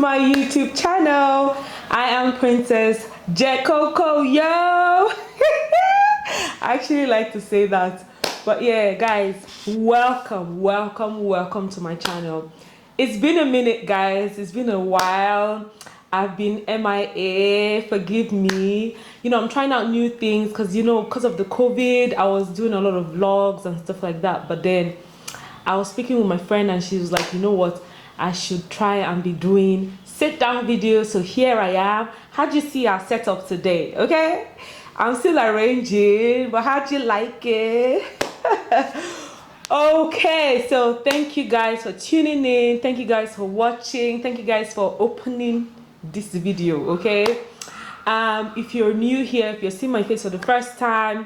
my YouTube channel. I am Princess Jecoco, yo. I actually like to say that, but yeah, guys, welcome to my channel. It's been a minute, guys. It's been a while. I've been MIA, forgive me. I'm trying out new things because because of the COVID, I was doing a lot of vlogs and stuff like that. But then I was speaking with my friend and she was like, you know what, I should try and be doing sit down videos. So here I am. How do you see our setup today? Okay, I'm still arranging, but how do you like it? Okay, so thank you guys for tuning in, thank you guys for watching, thank you guys for opening this video. Okay, if you're new here, if you're seeing my face for the first time,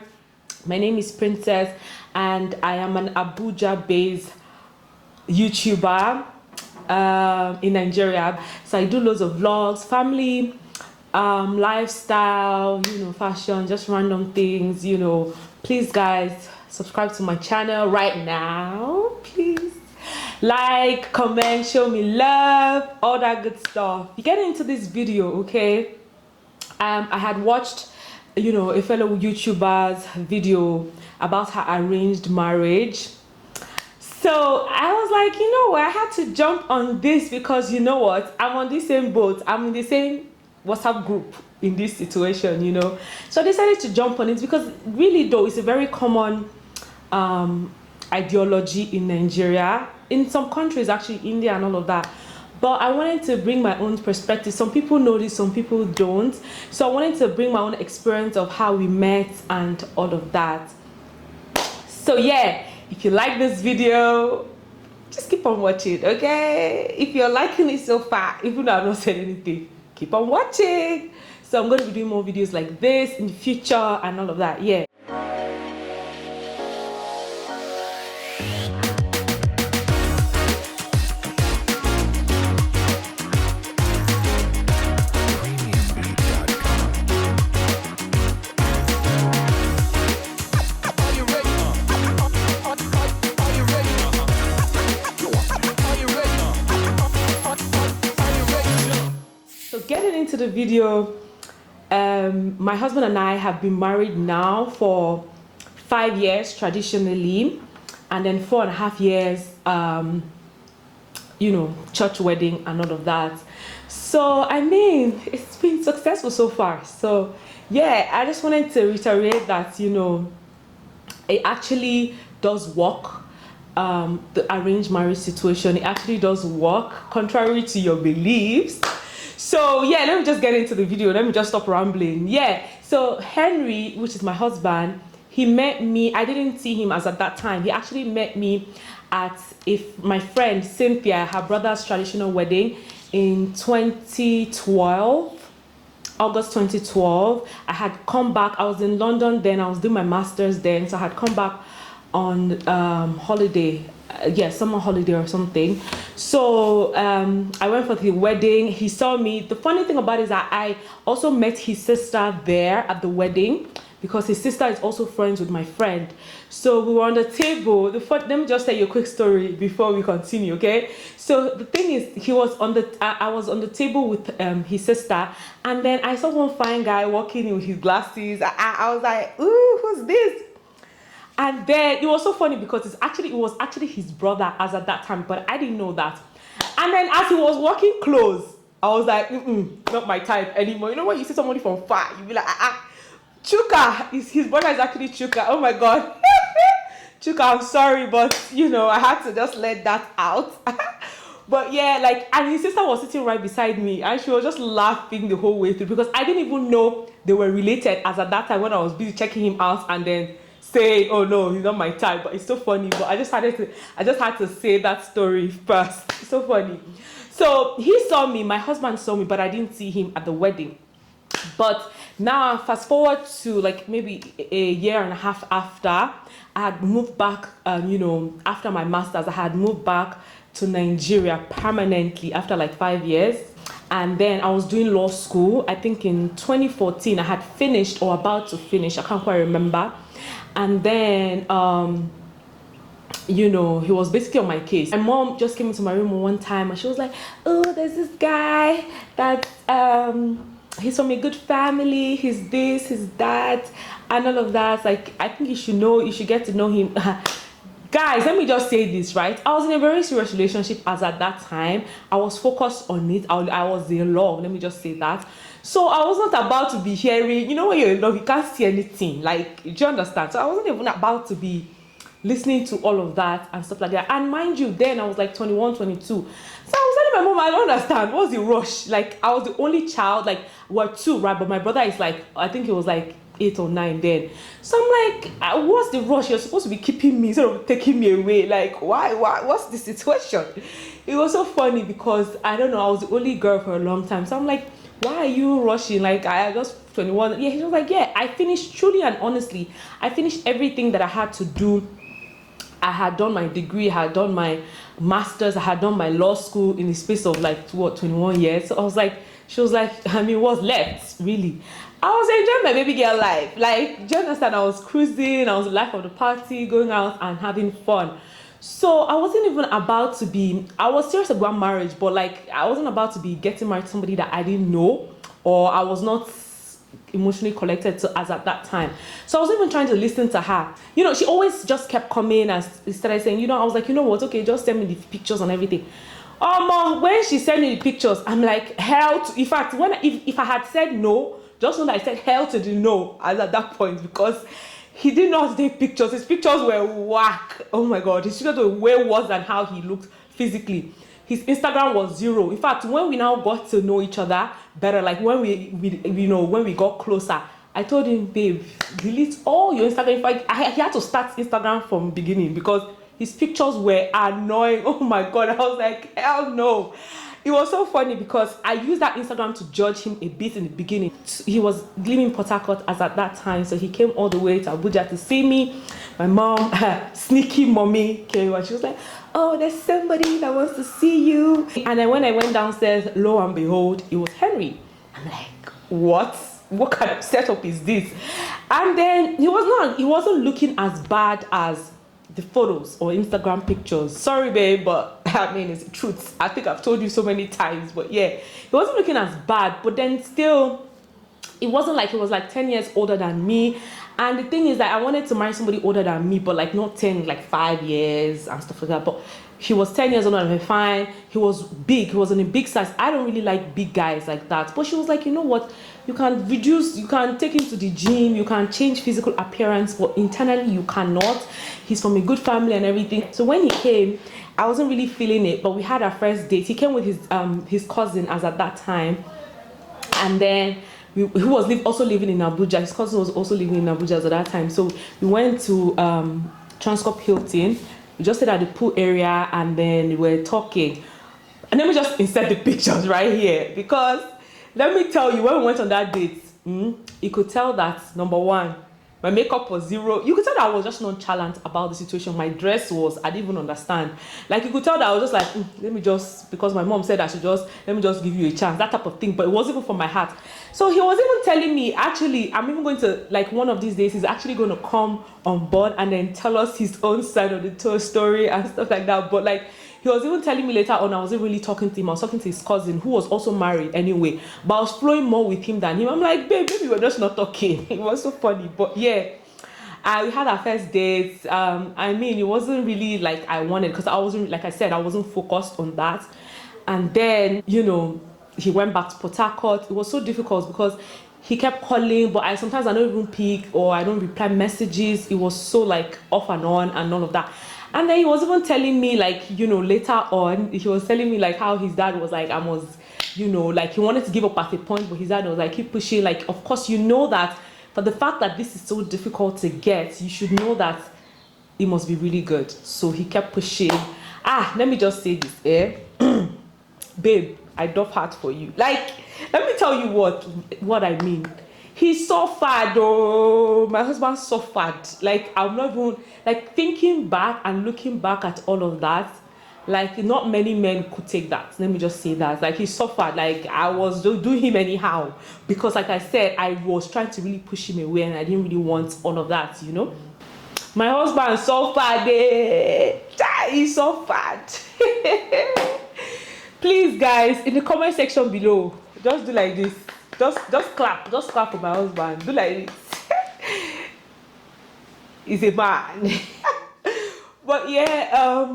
my name is Princess and I am an Abuja based YouTuber in Nigeria. So I do loads of vlogs, family, lifestyle, fashion, just random things. Please guys, subscribe to my channel right now, please. Like, comment, show me love, all that good stuff. Get into this video, okay? I had watched a fellow YouTuber's video about her arranged marriage. So I was like, I had to jump on this because I'm on the same boat. I'm in the same WhatsApp group in this situation, So I decided to jump on it because really though, it's a very common ideology in Nigeria. In some countries, actually India and all of that. But I wanted to bring my own perspective. Some people know this, some people don't. So I wanted to bring my own experience of how we met and all of that. So yeah, if you like this video, just keep on watching, okay? If you're liking it so far, even though I've not said anything, keep on watching. So I'm going to be doing more videos like this in the future and all of that, yeah. Getting into the video, my husband and I have been married now for 5 years traditionally, and then 4.5 years church wedding and all of that. So I mean, it's been successful so far. So yeah, I just wanted to reiterate that it actually does work. The arranged marriage situation, it actually does work contrary to your beliefs. So yeah, let me just get into the video. Let me just stop rambling. Yeah, so Henry, which is my husband, he met me. I didn't see him as at that time. He actually met me at my friend Cynthia, her brother's traditional wedding in 2012, August 2012. I had come back. I was in London then. I was doing my master's then, so I had come back on holiday. Summer holiday or something. So I went for the wedding. He saw me. The funny thing about it is that I also met his sister there at the wedding because his sister is also friends with my friend. So we were on the table. Let me just tell you a quick story before we continue, okay? So the thing is, I was on the table with his sister, and then I saw one fine guy walking in with his glasses. I was like, ooh, who's this? And then it was so funny because it was actually his brother as at that time, but I didn't know that. And then as he was walking close, I was like, not my type anymore. You know when you see somebody from far, you be like, Chuka, his brother is actually Chuka. Oh my God. Chuka, I'm sorry, but I had to just let that out. But yeah, and his sister was sitting right beside me and she was just laughing the whole way through because I didn't even know they were related as at that time when I was busy checking him out and then say, oh no, he's not my type. But it's so funny. But I just had to say that story first. It's so funny. So he saw me, my husband saw me, but I didn't see him at the wedding. But now fast forward to maybe a year and a half after, I had moved back, after my master's, I had moved back to Nigeria permanently after 5 years. And then I was doing law school. I think in 2014 I had finished or about to finish, I can't quite remember. And then he was basically on my case. My mom just came into my room one time and she was like, oh, there's this guy that he's from a good family, he's this, he's that, and all of that. Like, I think you should get to know him. Guys, let me just say this, right? I was in a very serious relationship as at that time. I was focused on it. I was in love, let me just say that. So I was not about to be hearing, when you're in love, you can't see anything. Like, do you understand? So I wasn't even about to be listening to all of that and stuff like that. And mind you, then I was like 21, 22. So I was telling my mom, I don't understand. What's the rush? Like, I was the only child. Like, we're two, right? But my brother is like, I think he was like 8 or 9 then. So I'm like, what's the rush? You're supposed to be keeping me instead of taking me away. Like, why? What's the situation? It was so funny because, I don't know, I was the only girl for a long time. So I'm like, why are you rushing? Like, I just 21. Yeah, he was like, yeah, I finished, truly and honestly, I finished everything that I had to do. I had done my degree, I had done my master's, I had done my law school in the space of like 21 years. So I was like, she was like, what's left, really? I was enjoying my baby girl life. Like, do you understand? I was cruising, I was the life of the party, going out and having fun. So I wasn't even about to be, I was serious about marriage, but like, I wasn't about to be getting married to somebody that I didn't know, or I was not emotionally connected to as at that time. So I was even trying to listen to her. She always just kept coming and started saying, I was like, what, okay, just send me the pictures and everything. When she sent me the pictures, I'm like, hell to, in fact, if I had said no, just know that I said hell to the no at that point, because he did not take pictures. His pictures were whack. Oh my God, his pictures were way worse than how he looked physically. His Instagram was 0. In fact, when we now got to know each other better, like when we when we got closer, I told him, babe, delete all your Instagram. In fact, he had to start Instagram from the beginning because his pictures were annoying. Oh my God, I was like, hell no. It was so funny because I used that Instagram to judge him a bit in the beginning. He was living in Port Harcourt as at that time, so he came all the way to Abuja to see me. My mom, sneaky mommy, came and she was like, oh, there's somebody that wants to see you. And then when I went downstairs, lo and behold, it was Henry. I'm like, what? What kind of setup is this? And then he wasn't looking as bad as the photos or Instagram pictures. Sorry, babe, but I mean, it's the truth. I think I've told you so many times, but yeah, he wasn't looking as bad, but then still, it wasn't like he was like 10 years older than me. And the thing is that I wanted to marry somebody older than me, but like not 10, like 5 years and stuff like that. But he was 10 years older than me, fine. He was big, he was in a big size. I don't really like big guys like that. But she was like, you know what? You can reduce, you can take him to the gym, you can change physical appearance, but internally you cannot. He's from a good family and everything. So when he came, I wasn't really feeling it, but we had our first date. He came with his cousin as at that time. And then who was also living in Abuja. His cousin was also living in Abuja at that time. So we went to Transcorp Hilton. We just stayed at the pool area and then we were talking. And let me just insert the pictures right here, because let me tell you, when we went on that date, you could tell that, number one, my makeup was 0. You could tell that I was just nonchalant about the situation. My dress was, I didn't even understand. Like, you could tell that I was just like, let me just, because my mom said I should just, let me just give you a chance, that type of thing. But it wasn't even from my heart. So he was even telling me, actually, I'm even going to, like, one of these days, he's actually going to come on board and then tell us his own side of the story and stuff like that. But like, he was even telling me later on, I wasn't really talking to him. I was talking to his cousin, who was also married anyway. But I was flowing more with him than him. I'm like, babe, maybe we're just not talking. It was so funny. But yeah, we had our first date. I mean, it wasn't really like I wanted, because I wasn't, like I said, I wasn't focused on that. And then, he went back to Port Harcourt. It was so difficult because he kept calling, but sometimes I don't even pick or I don't reply messages. It was so like off and on and all of that. And then he was even telling me, like, later on, he was telling me like how his dad was like, like he wanted to give up at a point, but his dad was like, keep pushing. Like, of course, that for the fact that this is so difficult to get, you should know that it must be really good. So he kept pushing. Let me just say this, babe, I doff heart for you. Like, let me tell you what I mean. He suffered, oh, my husband suffered. Like, I'm not even, like, thinking back and looking back at all of that, like, not many men could take that. Let me just say that. Like, he suffered. Like, I was doing him anyhow. Because, like I said, I was trying to really push him away and I didn't really want all of that, My husband suffered. He suffered. Please, guys, in the comment section below, just do like this. Just clap. Just clap for my husband. Do like this. He's a man. But yeah,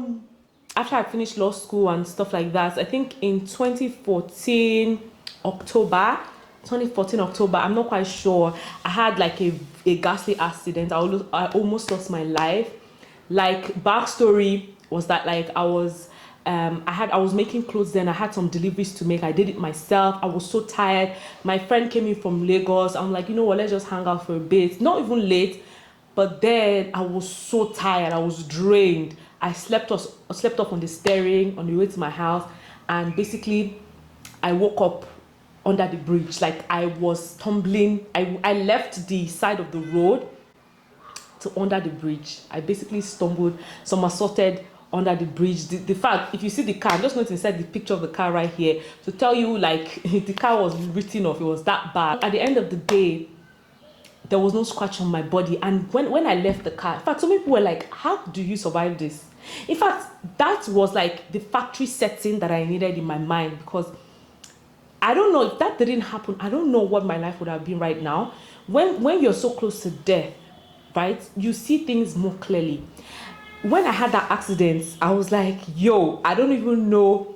after I finished law school and stuff like that, I think in 2014 October, I'm not quite sure, I had like a ghastly accident. I almost lost my life. Like, backstory was that, like, I was making clothes then. I had some deliveries to make. I did it myself. I was so tired. My friend came in from Lagos. I'm like, you know what, let's just hang out for a bit. Not even late, but then I was so tired. I was drained. I slept off on the steering on the way to my house, and basically I woke up under the bridge. Like, I was tumbling. I left the side of the road to under the bridge. I basically stumbled, somersaulted under the bridge. The fact, if you see the car, I'm just going to insert the picture of the car right here to tell you, like, the car was written off. It was that bad. At the end of the day, there was no scratch on my body. And when I left the car, in fact, some people were like, how do you survive this? In fact, that was like the factory setting that I needed in my mind, because I don't know, if that didn't happen, I don't know what my life would have been right now. When you're so close to death, right, you see things more clearly. When I had that accident, I was like, yo, I don't even know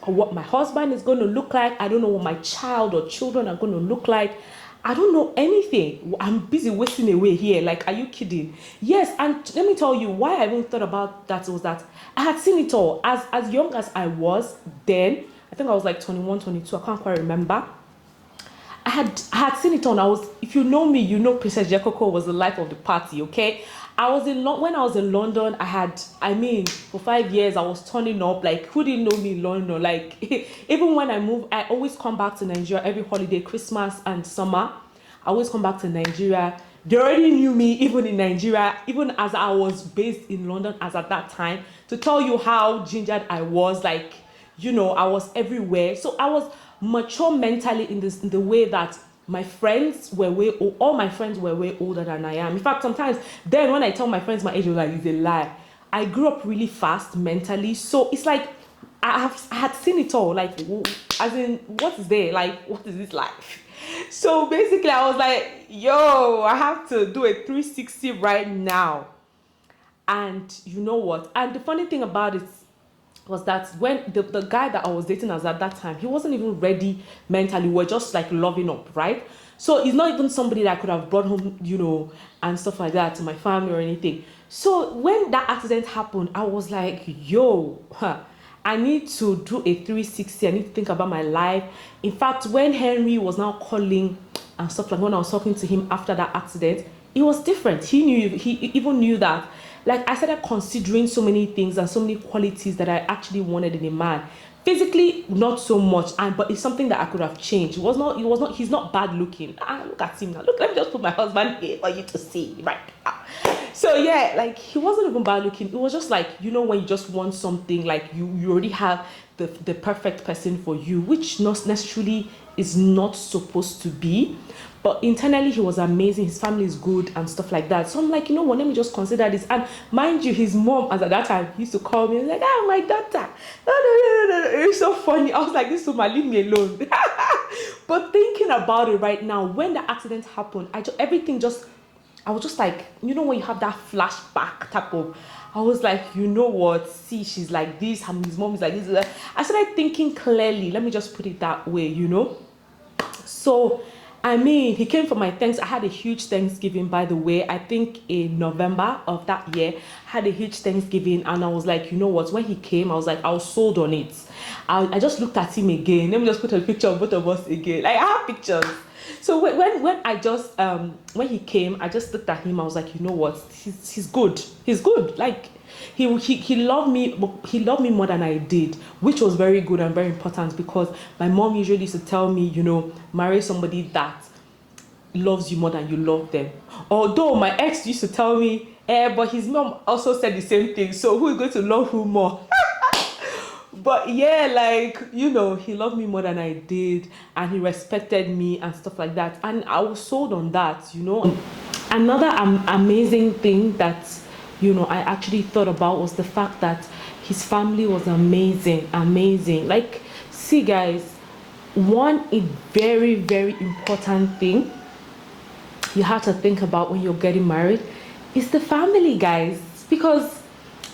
what my husband is going to look like. I don't know what my child or children are going to look like. I don't know anything. I'm busy wasting away here. Like, are you kidding? Yes, and let me tell you why I even thought about that was that I had seen it all. As young as I was then, I think I was like 21, 22, I can't quite remember. I had seen it on. If you know me, you know Princess Jecoco was the life of the party, okay? When I was in London, for 5 years, I was turning up. Like, who didn't know me in London? Like, even when I moved, I always come back to Nigeria every holiday, Christmas and summer. I always come back to Nigeria. They already knew me, even in Nigeria, even as I was based in London as at that time. To tell you how gingered I was, like, you know, I was everywhere. So I was mature mentally in the way that my friends were all my friends were way older than I am. In fact, sometimes then when I tell my friends my age, they're like, it's a lie. I grew up really fast mentally. So it's like, I had seen it all. Like, as in, what is there? Like, what is this life? So basically I was like, yo, I have to do a 360 right now. And you know what? And the funny thing about it was that when the guy that I was dating at that time, he wasn't even ready mentally. We're just like loving up, right? So he's not even somebody that I could have brought home, you know, and stuff like that to my family or anything. So when that accident happened, I was like, yo, I need to do a 360. I need to think about my life. In fact, when Henry was now calling and stuff, like when I was talking to him after that accident, it was different. He even knew that. Like, I started considering so many things and so many qualities that I actually wanted in a man. Physically, not so much, but it's something that I could have changed. He's not bad looking. Look at him now. Look, let me just put my husband here for you to see right now. So yeah, like, he wasn't even bad looking. It was just like, you know, when you just want something, like you already have the perfect person for you, which not necessarily is not supposed to be. But internally, he was amazing. His family is good and stuff like that. So I'm like, you know what, let me just consider this. And mind you, his mom, as at that time, used to call me, like, my daughter. No. It was so funny. I was like, this woman, leave me alone. But thinking about it right now, when the accident happened, I was just like, you know, when you have that flashback type of, I was like, you know what, see, she's like this, and his mom is like this. I started thinking clearly. Let me just put it that way, you know. So he came for my thanks. I had a huge Thanksgiving, by the way. I think in November of that year, I had a huge Thanksgiving, and I was like, you know what? When he came, I was like, I was sold on it. I just looked at him again. Let me just put a picture of both of us again. Like, I have pictures. So when he came, I just looked at him. I was like, you know what? He's good. He's good. Like, he loved me. He loved me more than I did, which was very good and very important, because my mom usually used to tell me, you know, marry somebody that loves you more than you love them. Although my ex used to tell me, but his mom also said the same thing. So who is going to love who more? But yeah, like, you know, he loved me more than I did, and he respected me and stuff like that. And I was sold on that, you know. Another amazing thing that I actually thought about was the fact that his family was amazing. Like, see, guys, one a very very important thing you have to think about when you're getting married is the family, guys, because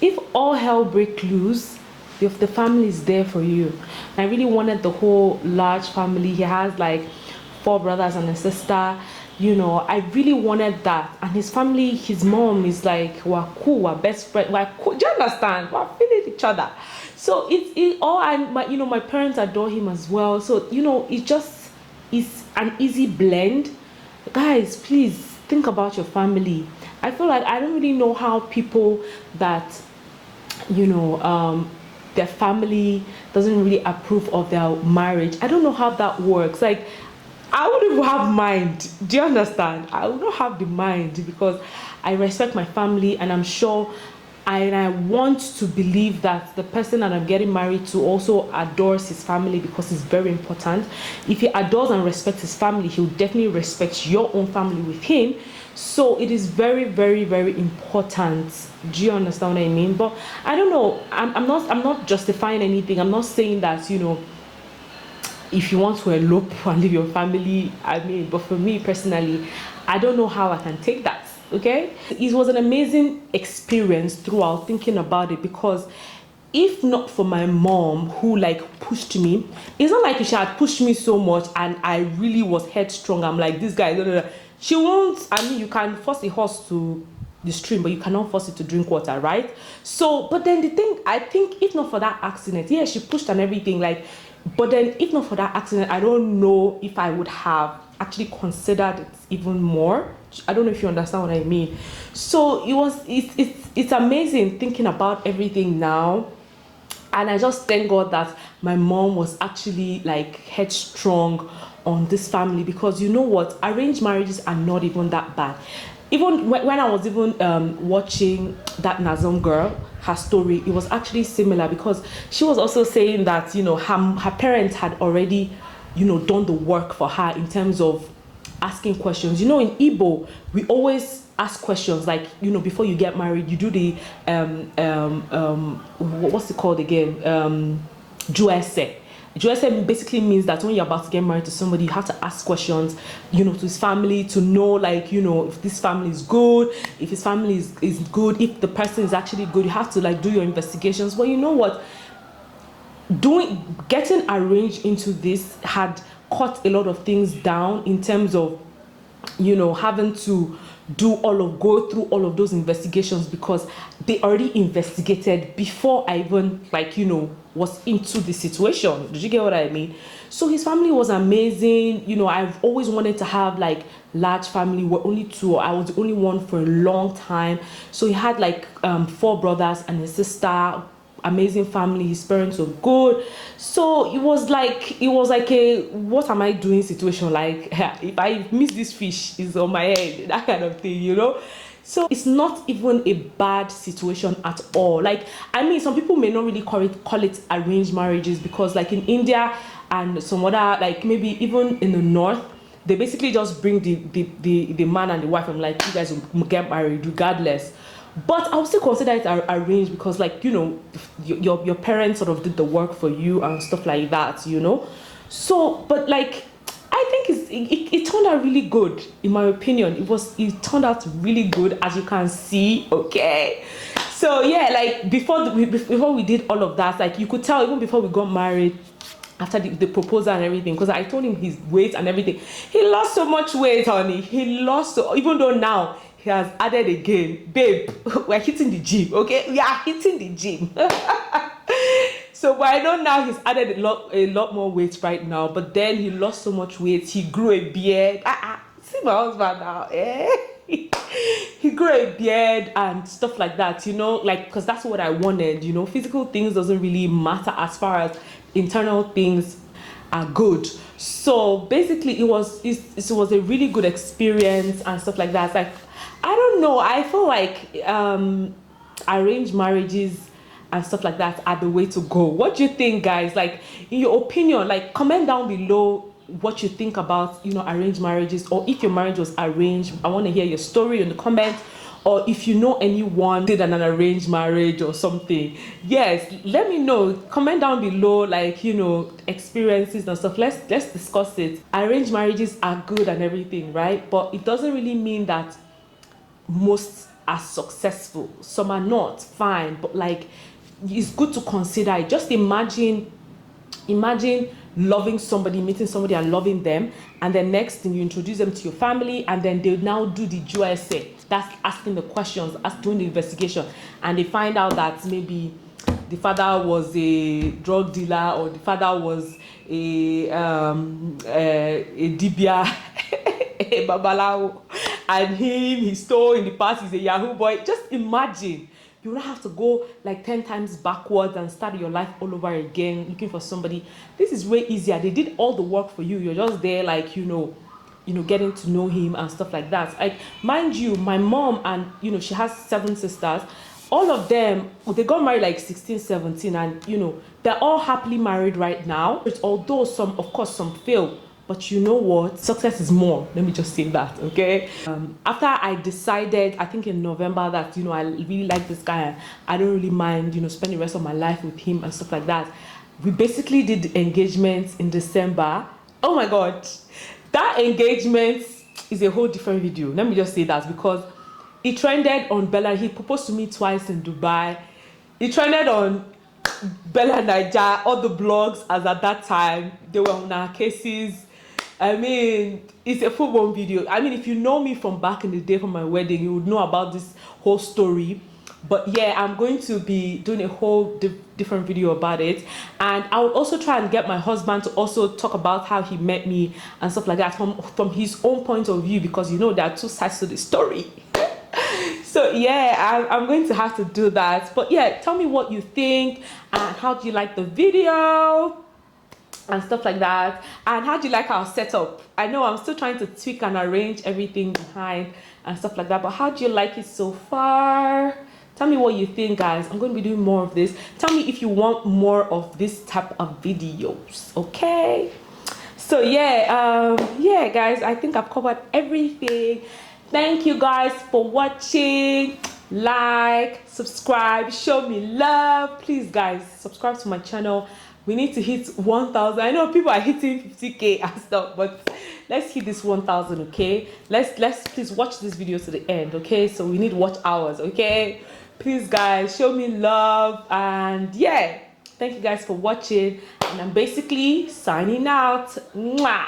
if all hell break loose, if the family is there for you. I really wanted the whole large family. He has like four brothers and a sister. I really wanted that. And his family, his mom is like, we're cool, we're best friends, we're cool. Do you understand? We're feeling each other. So it all, and my parents adore him as well. So it just is an easy blend. Guys, please think about your family. I feel like I don't really know how people that their family doesn't really approve of their marriage. I don't know how that works. Like, I wouldn't have mind. Do you understand? I would not have the mind because I respect my family, and I'm sure I want to believe that the person that I'm getting married to also adores his family, because it's very important. If he adores and respects his family, he'll definitely respect your own family with him. So it is very very very important. Do you understand what I mean? But I don't know, I'm not justifying anything. I'm not saying that if you want to elope and leave your family, I mean, but for me personally, I don't know how I can take that. Okay, it was an amazing experience throughout, thinking about it, because if not for my mom who like pushed me, it's not like she had pushed me so much and I really was headstrong. I'm like, this guy, she won't. I mean, you can force a horse to the stream, but you cannot force it to drink water, right? So, but then the thing, I think, if not for that accident, yeah, she pushed and everything, like, but then if not for that accident, I don't know if I would have actually considered it even more. I don't know if you understand what I mean. So it's amazing thinking about everything now. And I just thank God that my mom was actually like headstrong on this family, because you know what, arranged marriages are not even that bad. Even when I was even watching that Nazom girl, her story, it was actually similar, because she was also saying that her parents had already done the work for her in terms of asking questions. In Igbo, we always ask questions like, before you get married, you do the what's it called again? Juese. Juese basically means that when you're about to get married to somebody, you have to ask questions, to his family, to know, like, if this family is good, if his family is good, if the person is actually good. You have to like do your investigations. But you know what? Getting arranged into this had cut a lot of things down in terms of having to go through all of those investigations, because they already investigated before I even was into the situation. Did you get what I mean? So his family was amazing. I've always wanted to have like large family. We're only two. I was the only one for a long time. So he had like four brothers and a sister. Amazing family. His parents were good. So it was like a what am I doing situation. Like, if I miss this fish, is on my head, that kind of thing. So it's not even a bad situation at all. Like, I mean, some people may not really call it arranged marriages, because like in India and some other, like maybe even in the north, they basically just bring the man and the wife and like, you guys will get married regardless. But I would still consider it arranged, because like your parents sort of did the work for you and stuff like that. So but like I think it turned out really good, in my opinion. It turned out really good, as you can see. Okay, so yeah, like before we did all of that, like you could tell even before we got married, after the proposal and everything, because I told him his weight and everything. He lost so much weight, honey. Even though now he has added again. Babe, we're hitting the gym, okay? We are hitting the gym. So, but I know now he's added a lot more weight right now. But then he lost so much weight. He grew a beard. See my husband now, eh? He grew a beard and stuff like that, like, because that's what I wanted. Physical things doesn't really matter as far as internal things are good. So basically, it was a really good experience and stuff like that. Like, I don't know, I feel like arranged marriages and stuff like that are the way to go. What do you think, guys? Like, in your opinion, like, comment down below what you think about, arranged marriages, or if your marriage was arranged. I want to hear your story in the comments. Or if you know anyone did an arranged marriage or something, yes, let me know. Comment down below, like, experiences and stuff. Let's discuss it. Arranged marriages are good and everything, right? But it doesn't really mean that most are successful. Some are not, fine, but like, it's good to consider it. Just imagine loving somebody, meeting somebody and loving them, and then next thing you introduce them to your family, and then they now do the JSA. That's asking the questions, doing the investigation, and they find out that maybe the father was a drug dealer, or the father was a dibia, a babalawo, and he stole in the past, he's a Yahoo boy. Just imagine. You don't have to go like 10 times backwards and start your life all over again looking for somebody. This is way easier. They did all the work for you. You're just there, like, getting to know him and stuff like that. Like, mind you, my mom, and she has 7 sisters. All of them, they got married like 16, 17, and they're all happily married right now. But although some fail, but you know what? Success is more. Let me just say that, okay? After I decided, I think in November, that, I really like this guy, and I don't really mind, spending the rest of my life with him and stuff like that. We basically did the engagement in December. Oh my God. That engagement is a whole different video. Let me just say that, because it trended on Bella. He proposed to me twice in Dubai. It trended on Bella Niger, all the blogs, as at that time, they were on our cases. I mean, it's a full-blown video. I mean, if you know me from back in the day from my wedding, you would know about this whole story. But yeah, I'm going to be doing a whole different video about it. And I would also try and get my husband to also talk about how he met me and stuff like that from his own point of view, because there are 2 sides to the story. So yeah, I'm going to have to do that. But yeah, tell me what you think, and how do you like the video and stuff like that, and how do you like our setup? I know I'm still trying to tweak and arrange everything behind and stuff like that, but how do you like it so far? Tell me what you think, guys. I'm going to be doing more of this. Tell me if you want more of this type of videos, okay? So yeah, yeah guys, I think I've covered everything. Thank you guys for watching. Like, subscribe, show me love. Please guys, subscribe to my channel. We need to hit 1,000. I know people are hitting 50K and stuff, but let's hit this 1,000, okay? Let's please watch this video to the end, okay? So we need watch hours, okay? Please guys, show me love. And yeah, thank you guys for watching, and I'm basically signing out. Mwah.